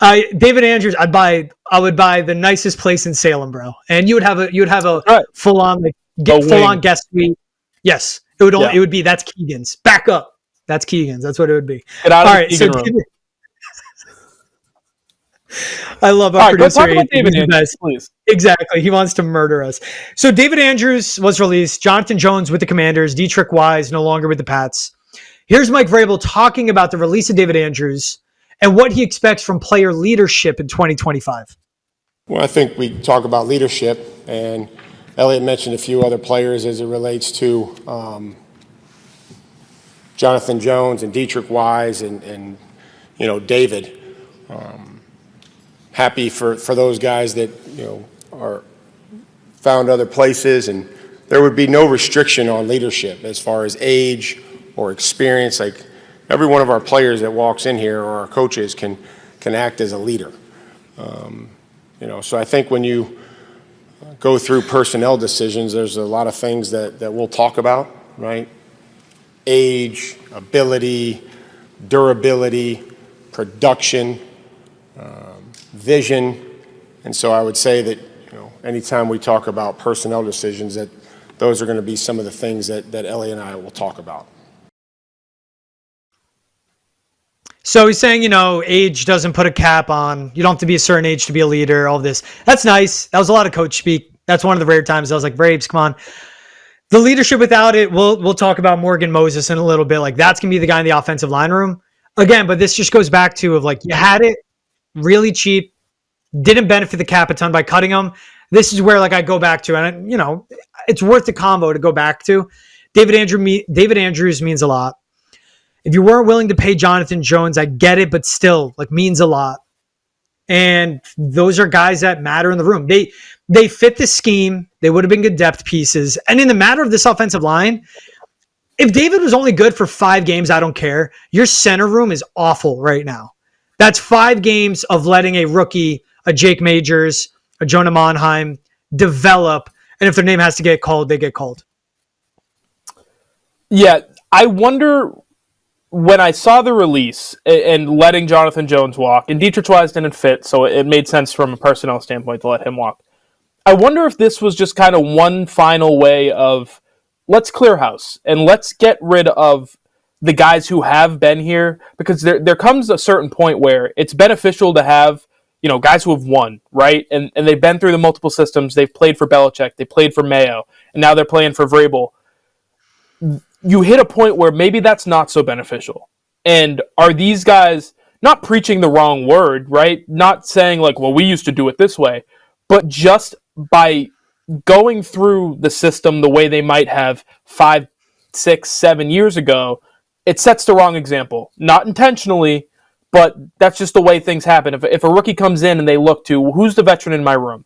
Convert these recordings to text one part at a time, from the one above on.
David Andrews, I would buy the nicest place in Salem, bro. And you would have a Right. full on guest suite. Yes. It would be that's Keegan's. Back up. That's Keegan's. That's what it would be. Get out of the Keegan room. I love our producer. Talk about David Andrews, please. Exactly. He wants to murder us. So David Andrews was released. Jonathan Jones with the Commanders. Dietrich Wise no longer with the Pats. Here's Mike Vrabel talking about the release of David Andrews and what he expects from player leadership in 2025. Well, I think we talk about leadership, and Elliot mentioned a few other players as it relates to Jonathan Jones and Dietrich Wise and David. Happy for those guys that are found other places, and there would be no restriction on leadership as far as age or experience. Like every one of our players that walks in here or our coaches can act as a leader. So I think when you go through personnel decisions, there's a lot of things that we'll talk about, right? Age, ability, durability, production, vision. And so I would say that, anytime we talk about personnel decisions, that those are going to be some of the things that Ellie and I will talk about. So he's saying, age doesn't put a cap on. You don't have to be a certain age to be a leader, all of this. That's nice. That was a lot of coach speak. That's one of the rare times I was like, Braves, come on. The leadership without it, we'll talk about Morgan Moses in a little bit. Like, that's going to be the guy in the offensive line room. Again, but this just goes back to you had it really cheap, didn't benefit the cap a ton by cutting them. This is where I go back to, and it's worth the combo to go back to. David Andrews means a lot. If you weren't willing to pay Jonathan Jones, I get it, but still, means a lot. And those are guys that matter in the room. They fit the scheme. They would have been good depth pieces. And in the matter of this offensive line, if David was only good for 5 games, I don't care. Your center room is awful right now. That's 5 games of letting a rookie, a Jake Majors, a Jonah Monheim develop. And if their name has to get called, they get called. Yeah, I wonder when I saw the release and letting Jonathan Jones walk, and Dietrich Wise didn't fit, so it made sense from a personnel standpoint to let him walk. I wonder if this was just kind of one final way of let's clear house and let's get rid of the guys who have been here, because there comes a certain point where it's beneficial to have guys who have won, right? And they've been through the multiple systems. They've played for Belichick. They played for Mayo. And now they're playing for Vrabel. You hit a point where maybe that's not so beneficial. And are these guys not preaching the wrong word, right? Not saying we used to do it this way, but just by going through the system the way they might have 5, 6, 7 years ago, it sets the wrong example. Not intentionally, but that's just the way things happen. If a rookie comes in and they look to, who's the veteran in my room?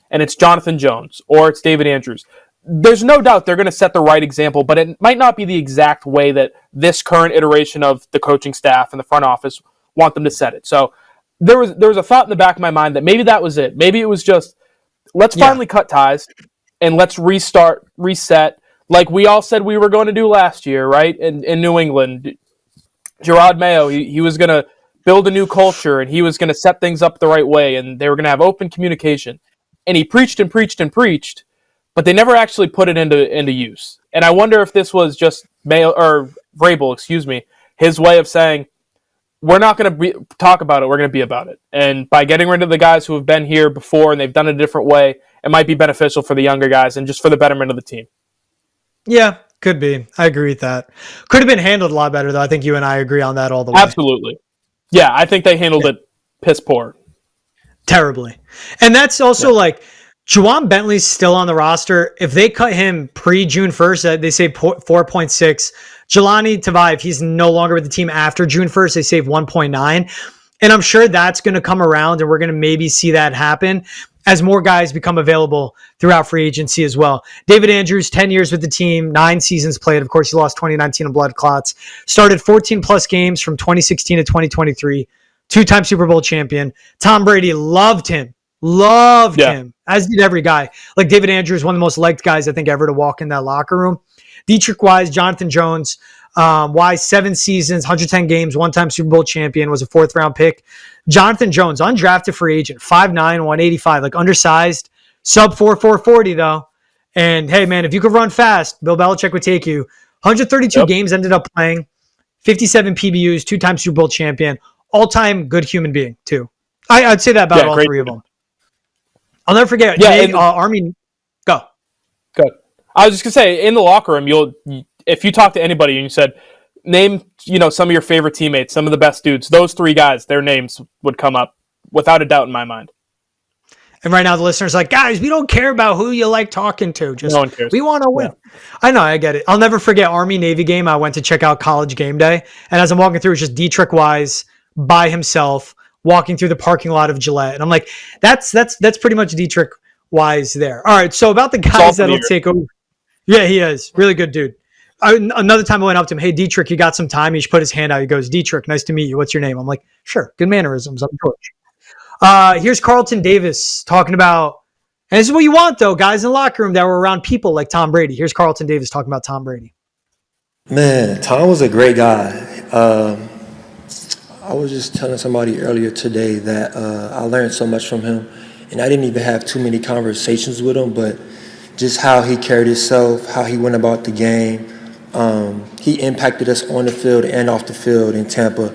And it's Jonathan Jones or it's David Andrews. There's no doubt they're going to set the right example, but it might not be the exact way that this current iteration of the coaching staff and the front office want them to set it. So there was a thought in the back of my mind that maybe that was it. Maybe it was just, let's finally cut ties and let's reset, like we all said we were going to do last year, right? In New England, Gerard Mayo, he was going to build a new culture and he was going to set things up the right way and they were going to have open communication. And he preached and preached and preached, but they never actually put it into use. And I wonder if this was just Vrabel, his way of saying, we're not going to talk about it, we're going to be about it. And by getting rid of the guys who have been here before and they've done it a different way, it might be beneficial for the younger guys and just for the betterment of the team. Yeah, could be. I agree with that. Could have been handled a lot better, though. I think you and I agree on that all the way. Absolutely. Yeah, I think they handled it piss poor. Terribly. And that's also Juwan Bentley's still on the roster. If they cut him pre-June 1st, they say 4.6. Jelani Tavai, if he's no longer with the team after June 1st, they save 1.9. And I'm sure that's going to come around and we're going to maybe see that happen as more guys become available throughout free agency as well. David Andrews, 10 years with the team, 9 seasons played. Of course, he lost 2019 in blood clots. Started 14-plus games from 2016 to 2023. 2-time Super Bowl champion. Tom Brady loved him, as did every guy. Like David Andrews, one of the most liked guys, I think, ever to walk in that locker room. Dietrich Wise, Jonathan Jones, Why 7 seasons, 110 games, one-time Super Bowl champion, was a 4th-round pick. Jonathan Jones, undrafted free agent, 5'9", 185, like undersized, sub 440 though. And hey, man, if you could run fast, Bill Belichick would take you. 132 games ended up playing, 57 PBUs, 2-time Super Bowl champion, all-time good human being too. I'd say that about all 3 of them. I'll never forget. Army, go. Good. I was just gonna say, in the locker room, if you talk to anybody and you said, name, some of your favorite teammates, some of the best dudes, those 3 guys, their names would come up without a doubt in my mind. And right now the listeners are like, guys, we don't care about who you like talking to. Just no one cares. We want to win. Yeah. I know, I get it. I'll never forget Army-Navy game. I went to check out College Game Day. And as I'm walking through, it's just Dietrich Wise by himself walking through the parking lot of Gillette. And I'm like, that's pretty much Dietrich Wise there. All right, so about the guys that'll take over. Yeah, he is. Really good dude. Another time I went up to him, hey, Dietrich, you got some time? He just put his hand out. He goes, Dietrich, nice to meet you. What's your name? I'm like, sure. Good mannerisms. I'm George. Here's Carlton Davis talking about, and this is what you want, though, guys in the locker room that were around people like Tom Brady. Here's Carlton Davis talking about Tom Brady. Man, Tom was a great guy. I was just telling somebody earlier today that I learned so much from him, and I didn't even have too many conversations with him, but just how he carried himself, how he went about the game. He impacted us on the field and off the field in Tampa,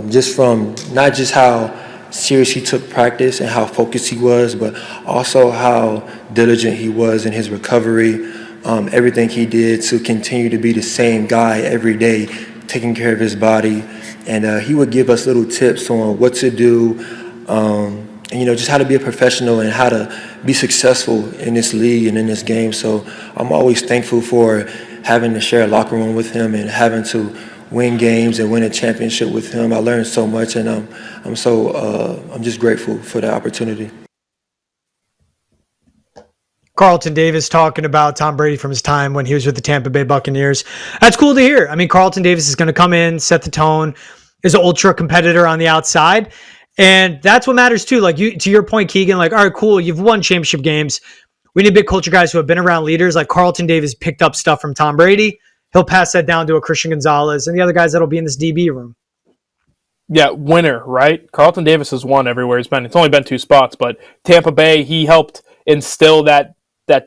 just from not just how serious he took practice and how focused he was, but also how diligent he was in his recovery, everything he did to continue to be the same guy every day, taking care of his body. And he would give us little tips on what to do, and just how to be a professional and how to be successful in this league and in this game. So I'm always thankful for having to share a locker room with him and having to win games and win a championship with him. I learned so much, and I'm just grateful for the opportunity. Carlton Davis talking about Tom Brady from his time when he was with the Tampa Bay Buccaneers. That's cool to hear. I mean, Carlton Davis is going to come in, set the tone, is an ultra competitor on the outside. And that's what matters too. Like to your point, Keegan, like, all right, cool. You've won championship games. We need big culture guys who have been around leaders. Like Carlton Davis picked up stuff from Tom Brady. He'll pass that down to a Christian Gonzalez and the other guys that'll be in this DB room. Yeah, winner, right? Carlton Davis has won everywhere he's been. It's only been 2 spots, but Tampa Bay, he helped instill that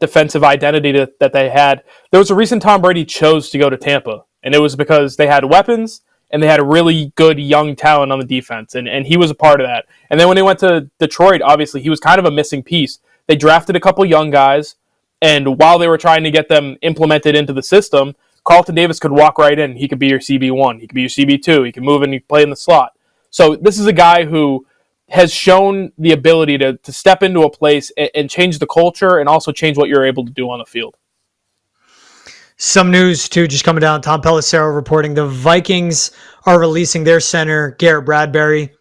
defensive identity that they had. There was a reason Tom Brady chose to go to Tampa, and it was because they had weapons and they had a really good young talent on the defense, and he was a part of that. And then when they went to Detroit, obviously, he was kind of a missing piece. They drafted a couple young guys, and while they were trying to get them implemented into the system, Carlton Davis could walk right in. He could be your CB1. He could be your CB2. He could move and he could play in the slot. So this is a guy who has shown the ability to step into a place and change the culture and also change what you're able to do on the field. Some news, too, just coming down. Tom Pelissero reporting the Vikings are releasing their center, Garrett Bradbury.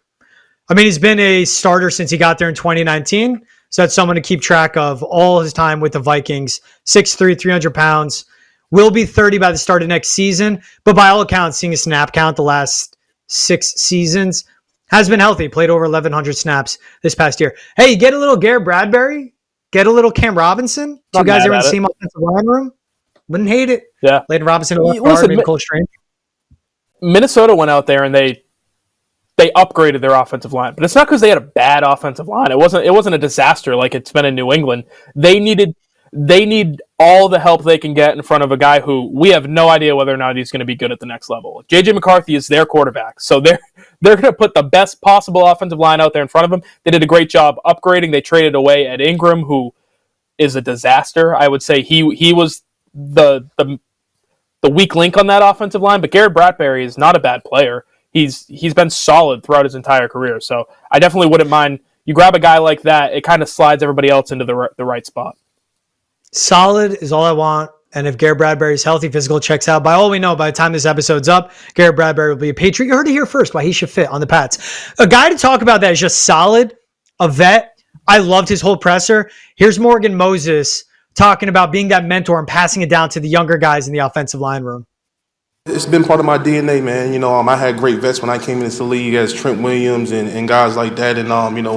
I mean, he's been a starter since he got there in 2019, so that's someone to keep track of all his time with the Vikings. 6'3", 300 pounds. Will be 30 by the start of next season, but by all accounts, seeing a snap count the last 6 seasons, has been healthy. Played over 1,100 snaps this past year. Hey, you get a little Garrett Bradbury, get a little Cam Robinson. Two guys that are in the same offensive line room. Wouldn't hate it. Yeah. Leighton Robinson, left guard, maybe Cole Strange. Minnesota went out there and they upgraded their offensive line, but it's not because they had a bad offensive line. It wasn't a disaster like it's been in New England. They need all the help they can get in front of a guy who we have no idea whether or not he's going to be good at the next level. JJ McCarthy is their quarterback, so they're going to put the best possible offensive line out there in front of him. They did a great job upgrading. They traded away Ed Ingram, who is a disaster. I would say he was the weak link on that offensive line, but Garrett Bradbury is not a bad player. He's been solid throughout his entire career, so I definitely wouldn't mind. You grab a guy like that, it kind of slides everybody else into the right spot. Solid is all I want. And if Garrett Bradbury's healthy, physical checks out, by all we know, by the time this episode's up, Garrett Bradbury will be a Patriot. You heard it here first why he should fit on the Pats. A guy to talk about that is just solid, a vet. I loved his whole presser. Here's Morgan Moses talking about being that mentor and passing it down to the younger guys in the offensive line room. It's been part of my DNA, man. I had great vets when I came into the league as Trent Williams and guys like that. And,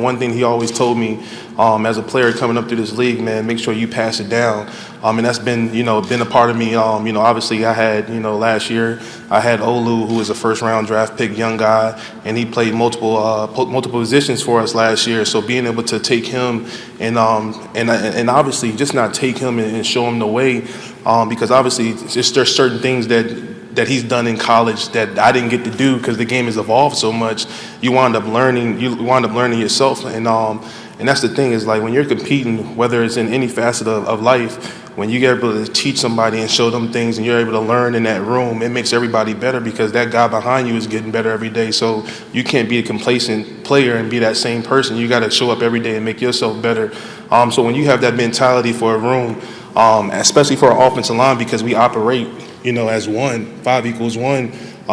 one thing he always told me as a player coming up through this league, man, make sure you pass it down. And that's been a part of me. Obviously I had, last year I had Olu, who was a first round draft pick, young guy, and he played multiple positions for us last year. So being able to take him and obviously just not take him and show him the way, because obviously there's certain things that he's done in college that I didn't get to do because the game has evolved so much. You wind up learning yourself, and that's the thing is like when you're competing, whether it's in any facet of life, when you get able to teach somebody and show them things and you're able to learn in that room, it makes everybody better because that guy behind you is getting better every day. So you can't be a complacent player and be that same person. You got to show up every day and make yourself better. So when you have that mentality for a room, especially for our offensive line, because we operate as one, 5 equals 1.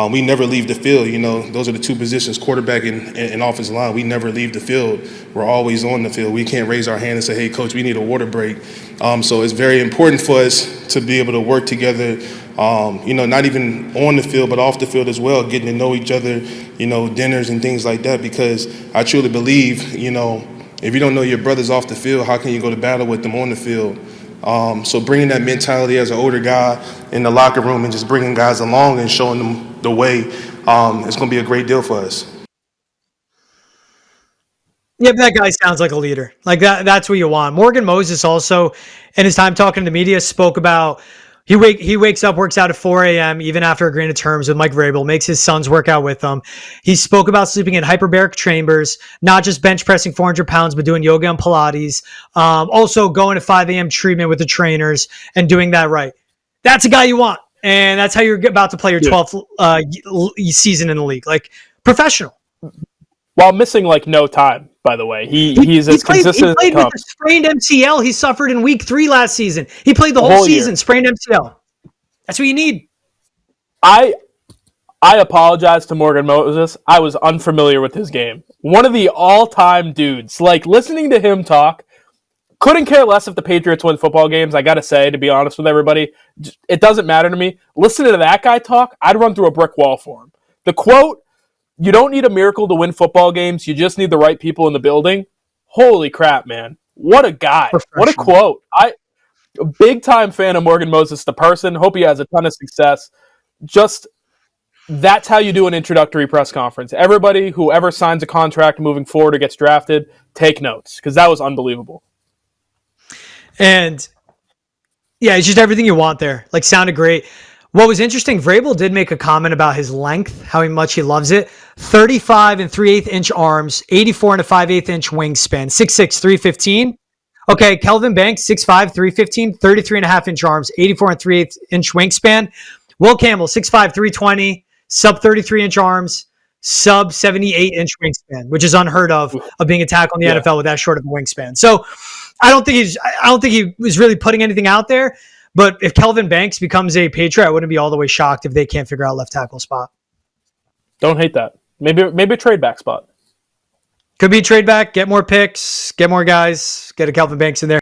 We never leave the field. Those are the two positions, quarterback and offensive line. We never leave the field. We're always on the field. We can't raise our hand and say, hey, coach, we need a water break. So it's very important for us to be able to work together, not even on the field, but off the field as well, getting to know each other, dinners and things like that, because I truly believe, if you don't know your brothers off the field, how can you go to battle with them on the field? So bringing that mentality as an older guy in the locker room and just bringing guys along and showing them the way, it's going to be a great deal for us. Yeah, but that guy sounds like a leader. Like that's what you want. Morgan Moses also, in his time talking to the media, spoke about he wakes up, works out at 4 a.m. even after agreeing to terms with Mike Vrabel, makes his sons work out with him. He spoke about sleeping in hyperbaric chambers, not just bench pressing 400 pounds, but doing yoga and Pilates. Also going to 5 a.m. treatment with the trainers and doing that right. That's a guy you want. And that's how you're about to play your 12th season in the league. Like professional. While missing like no time, by the way. He's as consistent He played with a sprained MCL he suffered in week 3 last season. He played the whole season, year. Sprained MCL. That's what you need. I apologize to Morgan Moses. I was unfamiliar with his game. One of the all-time dudes. Like, listening to him talk, couldn't care less if the Patriots win football games, I got to say, to be honest with everybody. It doesn't matter to me. Listening to that guy talk, I'd run through a brick wall for him. The quote, "You don't need a miracle to win football games. You just need the right people in the building." Holy crap, man. What a guy. What a quote. A big-time fan of Morgan Moses, the person. Hope he has a ton of success. Just, that's how you do an introductory press conference. Everybody, whoever signs a contract moving forward or gets drafted, take notes, because that was unbelievable. And, yeah, it's just everything you want there. Like, sounded great. What was interesting, Vrabel did make a comment about his length, how much he loves it. 35 and 3/8 inch arms, 84 and a 5/8 inch wingspan, 6'6", 315. Okay, Kelvin Banks, 6'5", 315, 33 and a half inch arms, 84 and 3/8 inch wingspan. Will Campbell, 6'5", 320, sub 33 inch arms, sub 78 inch wingspan, which is unheard of being a tackle in the NFL with that short of a wingspan. So I don't think he was really putting anything out there. But if Kelvin Banks becomes a Patriot, I wouldn't be all the way shocked if they can't figure out left tackle spot. Don't hate that. Maybe a trade back spot. Could be a trade back, get more picks, get more guys, get a Kelvin Banks in there.